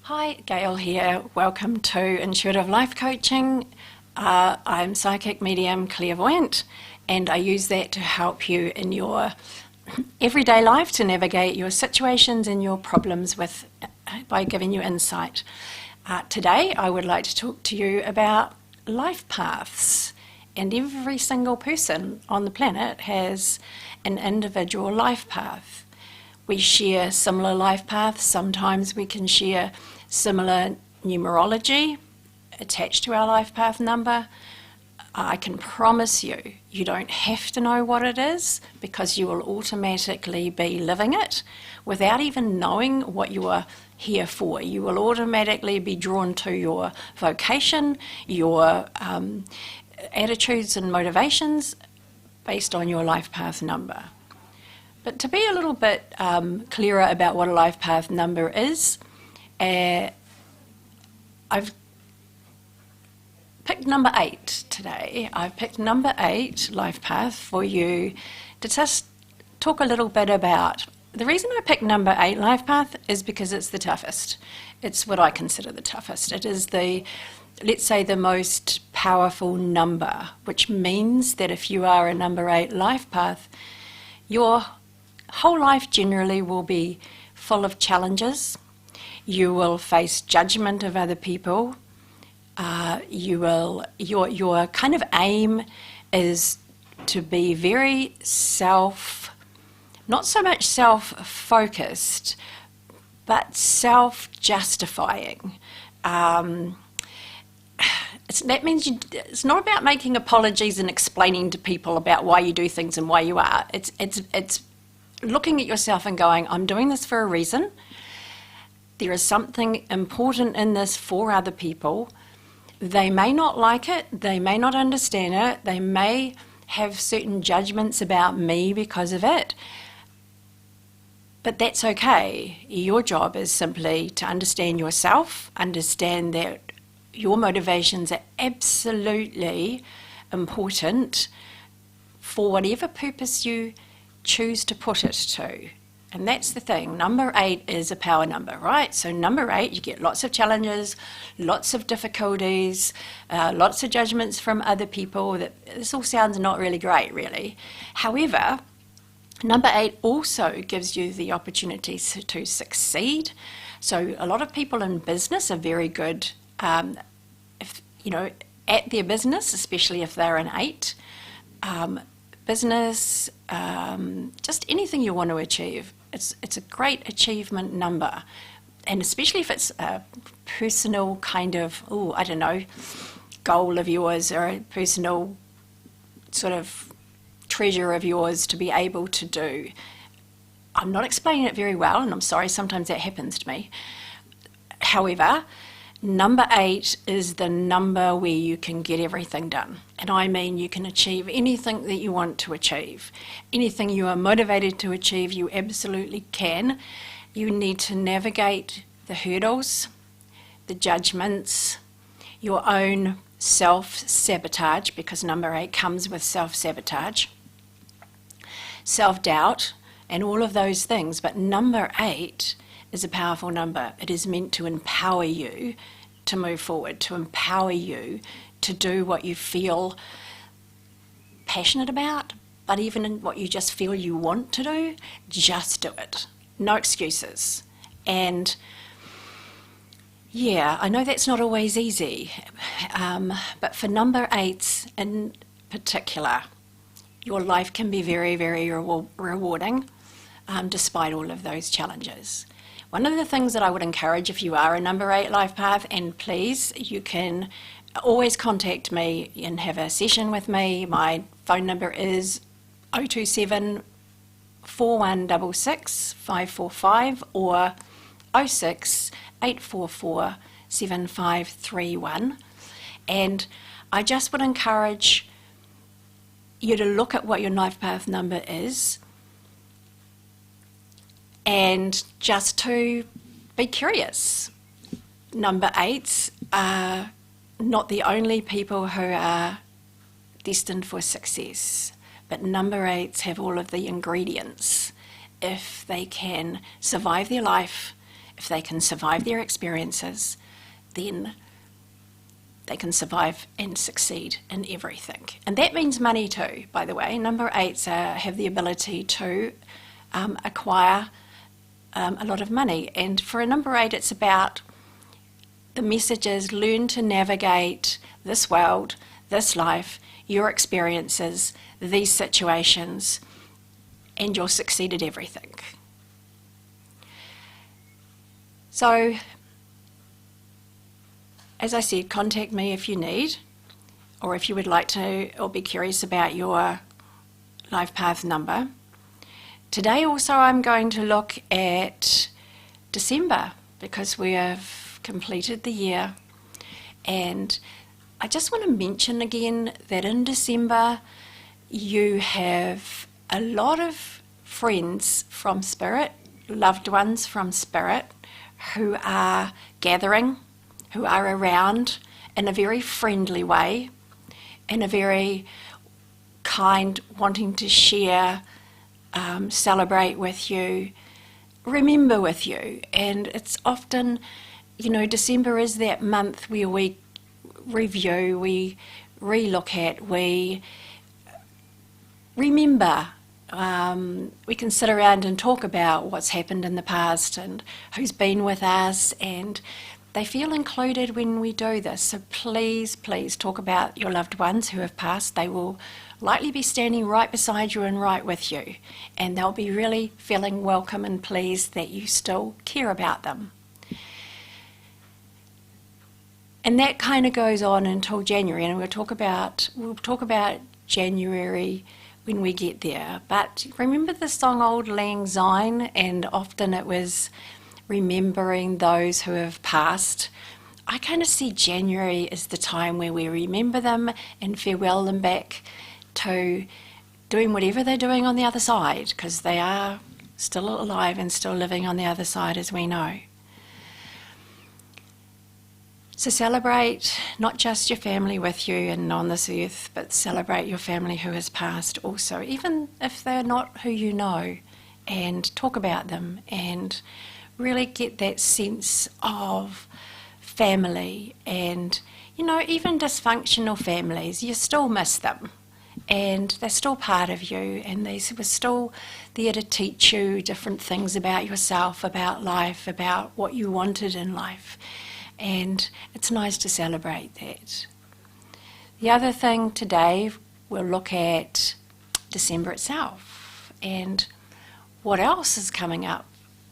Hi, Gail here. Welcome to Intuitive Life Coaching. I'm psychic medium clairvoyant, and I use that to help you in your everyday life to navigate your situations and your problems by giving you insight. Today, I would like to talk to you about life paths. And every single person on the planet has an individual life path. We share similar life paths. Sometimes we can share similar numerology attached to our life path number. I can promise you, you don't have to know what it is because you will automatically be living it without even knowing what you are here for. You will automatically be drawn to your vocation, your attitudes and motivations based on your life path number. But to be a little bit clearer about what a life path number is, I've picked number 8 today. I've picked number 8 life path for you to just talk a little bit about. The reason I picked number 8 life path is because it's the toughest. It's what I consider the toughest. It is let's say, the most powerful number, which means that if you are a number 8 life path, your whole life generally will be full of challenges. You will face judgment of other people. Your kind of aim is to be very not so much self-focused, but self-justifying. That means it's not about making apologies and explaining to people about why you do things and why you are. It's looking at yourself and going, I'm doing this for a reason. There is something important in this for other people. They may not like it. They may not understand it. They may have certain judgments about me because of it. But that's okay. Your job is simply to understand yourself, understand that your motivations are absolutely important for whatever purpose you choose to put it to. And that's the thing. Number 8 is a power number, right? So number 8, you get lots of challenges, lots of difficulties, lots of judgments from other people. This all sounds not really great, really. However, number 8 also gives you the opportunity to succeed. So a lot of people in business are very good at their business, especially if they're an 8. Business, just anything you want to achieve. It's a great achievement number. And especially if it's a personal kind of, goal of yours or a personal sort of treasure of yours to be able to do. I'm not explaining it very well, and I'm sorry, sometimes that happens to me. However, number 8 is the number where you can get everything done. And I mean you can achieve anything that you want to achieve. Anything you are motivated to achieve, you absolutely can. You need to navigate the hurdles, the judgments, your own self-sabotage, because number 8 comes with self-sabotage, self-doubt, and all of those things. But number 8 is a powerful number. It is meant to empower you to move forward, to empower you to do what you feel passionate about, but even in what you just feel you want to do, just do it. No excuses. And yeah, I know that's not always easy, but for number 8s in particular, your life can be very, very rewarding despite all of those challenges. One of the things that I would encourage if you are a number 8 life path, and please, you can always contact me and have a session with me. My phone number is 027 4166 545 or 06 844 7531. And I just would encourage you to look at what your life path number is and just to be curious. Number 8s are not the only people who are destined for success, but number 8s have all of the ingredients if they can survive their life if they can survive their experiences, then they can survive and succeed in everything. And that means money too, by the way. Number 8s have the ability to acquire a lot of money. And for a number 8, it's about the message is learn to navigate this world, this life, your experiences, these situations, and you'll succeed at everything. So, as I said, contact me if you need, or if you would like to, or be curious about your life path number. Today also I'm going to look at December, because we have completed the year, and I just want to mention again that in December you have a lot of friends from Spirit, loved ones from Spirit, who are gathering, who are around in a very friendly way, in a very kind, wanting to share, celebrate with you, remember with you. And it's often, December is that month where we review, we re-look at, we remember. We can sit around and talk about what's happened in the past and who's been with us, and they feel included when we do this. So please, please talk about your loved ones who have passed. They will likely be standing right beside you and right with you, and they'll be really feeling welcome and pleased that you still care about them. And that kind of goes on until January, and we'll talk about January when we get there. But remember the song Auld Lang Syne, and often it was remembering those who have passed. I kind of see January as the time where we remember them and farewell them back to doing whatever they're doing on the other side, because they are still alive and still living on the other side, as we know. So celebrate not just your family with you and on this earth, but celebrate your family who has passed also, even if they're not who you know, and talk about them and really get that sense of family. And, even dysfunctional families, you still miss them, and they're still part of you, and they were still there to teach you different things about yourself, about life, about what you wanted in life. And it's nice to celebrate that. The other thing today, we'll look at December itself and what else is coming up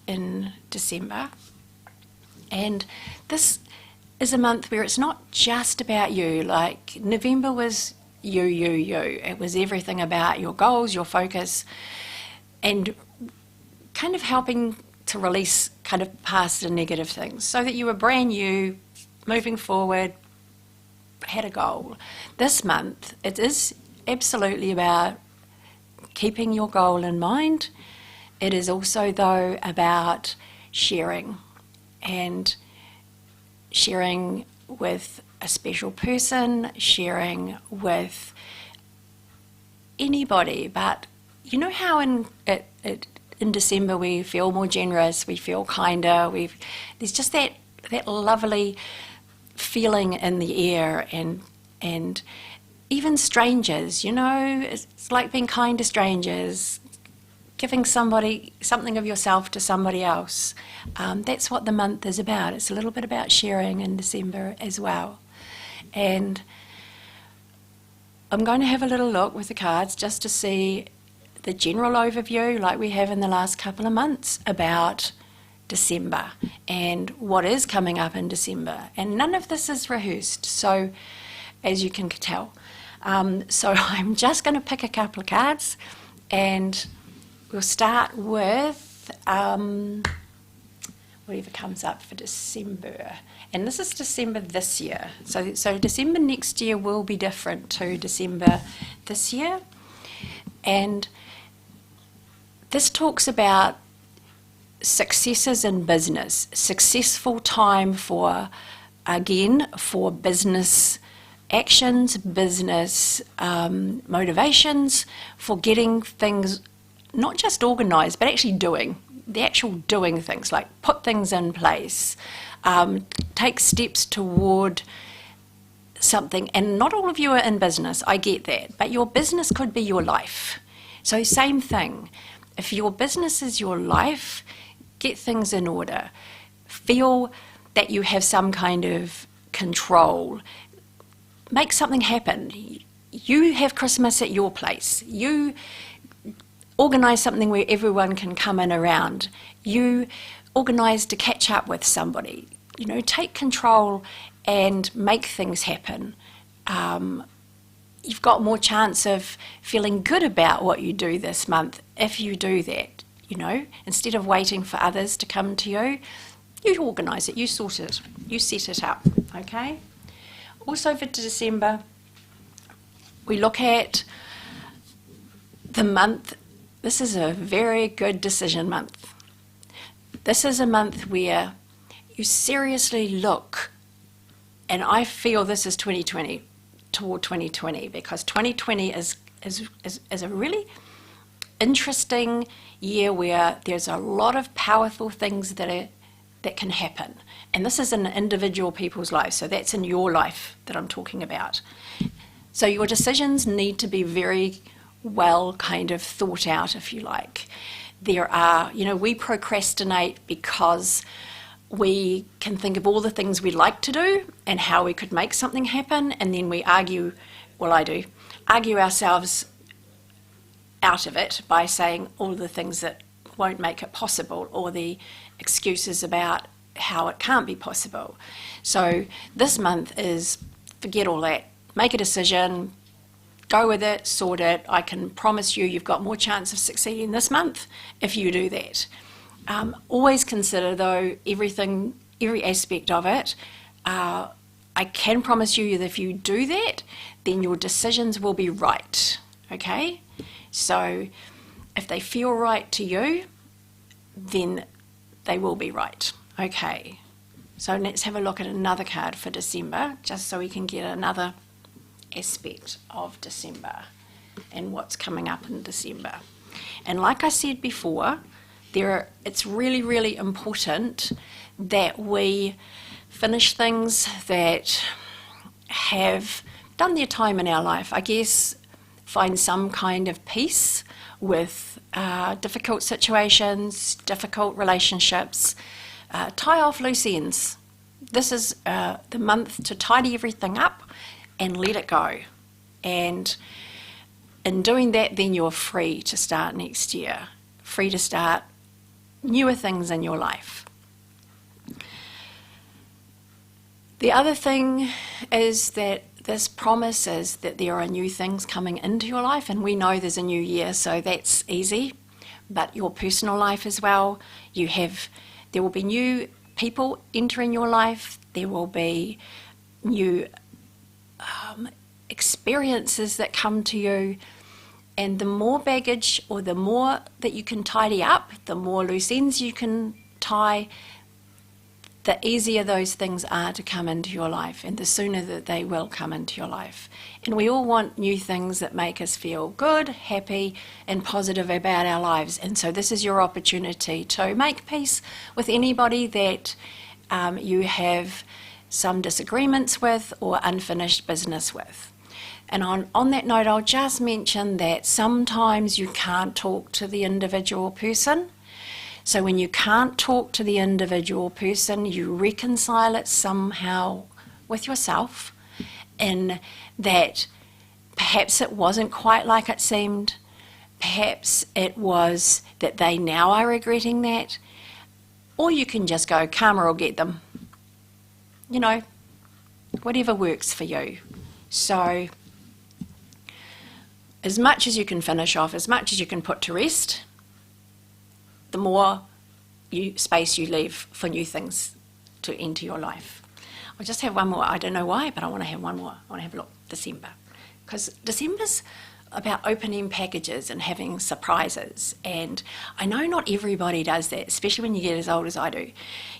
in December. And this is a month where it's not just about you. Like November was you. It was everything about your goals, your focus, and kind of helping to release kind of past the negative things, so that you were brand new, moving forward, had a goal. This month, it is absolutely about keeping your goal in mind. It is also, though, about sharing, and sharing with a special person, sharing with anybody. But you know how in December we feel more generous, we feel kinder, there's just that lovely feeling in the air, and even strangers, it's like being kind to strangers, giving something of yourself to somebody else. That's what the month is about. It's a little bit about sharing in December as well. And I'm going to have a little look with the cards just to see the general overview, like we have in the last couple of months, about December and what is coming up in December. And none of this is rehearsed, so as you can tell. So I'm just going to pick a couple of cards, and we'll start with whatever comes up for December. And this is December this year. So December next year will be different to December this year. And this talks about successes in business, successful time for business actions, business motivations, for getting things not just organised, but actually doing. the actual doing things, like put things in place, take steps toward something. And not all of you are in business, I get that, but your business could be your life. So same thing. If your business is your life, get things in order. Feel that you have some kind of control. Make something happen. You have Christmas at your place. You organise something where everyone can come in around. You organise to catch up with somebody. You know, take control and make things happen. You've got more chance of feeling good about what you do this month if you do that, you know. Instead of waiting for others to come to you, you organise it, you sort it, you set it up, okay? Also for December, we look at the month. This is a very good decision month. This is a month where you seriously look, and I feel this is 2020, toward 2020, because 2020 is a really interesting year where there's a lot of powerful things that can happen. And this is in individual people's lives, so that's in your life that I'm talking about. So your decisions need to be very well kind of thought out, if you like. There are, you know, we procrastinate because we can think of all the things we'd like to do and how we could make something happen, and then we argue, well, I do, argue ourselves out of it by saying all the things that won't make it possible, or the excuses about how it can't be possible. So this month is forget all that. Make a decision, go with it, sort it. I can promise you, you've got more chance of succeeding this month if you do that. Always consider, though, every aspect of it. I can promise you that if you do that, then your decisions will be right, okay? So if they feel right to you, then they will be right, okay? So let's have a look at another card for December, just so we can get another aspect of December and what's coming up in December. And like I said before, it's really, really important that we finish things that have done their time in our life. I guess find some kind of peace with difficult situations, difficult relationships, tie off loose ends. This is the month to tidy everything up and let it go. And in doing that, then you're free to start next year, free to start newer things in your life. The other thing is that this promises that there are new things coming into your life, and we know there's a new year, so that's easy. But your personal life as well, there will be new people entering your life, there will be new experiences that come to you, and the more baggage, or the more that you can tidy up, the more loose ends you can tie, the easier those things are to come into your life, and the sooner that they will come into your life. And we all want new things that make us feel good, happy, and positive about our lives. And so this is your opportunity to make peace with anybody that you have some disagreements with or unfinished business with. And on that note, I'll just mention that sometimes you can't talk to the individual person. So when you can't talk to the individual person, you reconcile it somehow with yourself, in that perhaps it wasn't quite like it seemed. Perhaps it was that they now are regretting that. Or you can just go, karma will get them. You know, whatever works for you. So as much as you can finish off, as much as you can put to rest, the more space you leave for new things to enter your life. I'll just have one more. I don't know why, but I want to have one more. I want to have a look. December. Because December's about opening packages and having surprises. And I know not everybody does that, especially when you get as old as I do.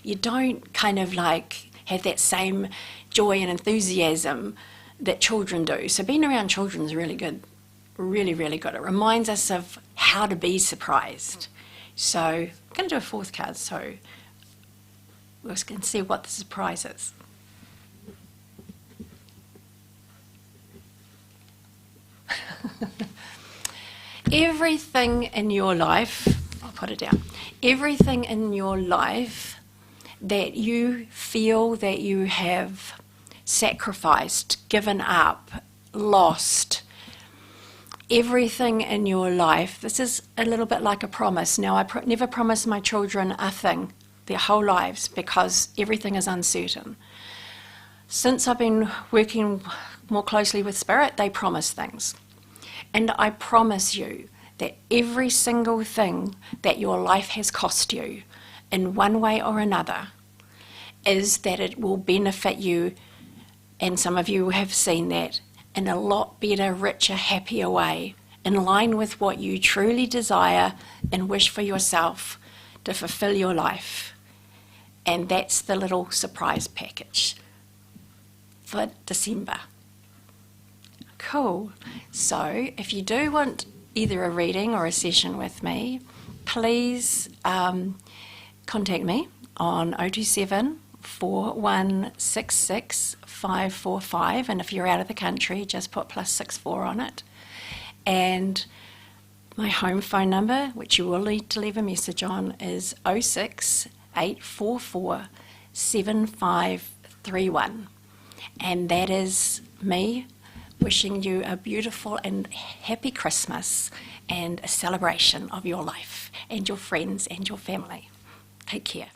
You don't kind of like have that same joy and enthusiasm that children do. So being around children is really good. Really, really good. It reminds us of how to be surprised. So I'm going to do a fourth card, so we're going to see what the surprise is. Everything in your life, I'll put it down, everything in your life that you feel that you have sacrificed, given up, lost, everything in your life, this is a little bit like a promise. Now, I never promise my children a thing their whole lives because everything is uncertain. Since I've been working more closely with Spirit, they promise things. And I promise you that every single thing that your life has cost you in one way or another is that it will benefit you, and some of you have seen that, in a lot better, richer, happier way, in line with what you truly desire and wish for yourself to fulfill your life. And that's the little surprise package for December. Cool. So if you do want either a reading or a session with me, please contact me on 027 4166 545, and if you're out of the country, just put +64 on it. And my home phone number, which you will need to leave a message on, is 06 844 7531. And that is me wishing you a beautiful and happy Christmas and a celebration of your life and your friends and your family. Take care.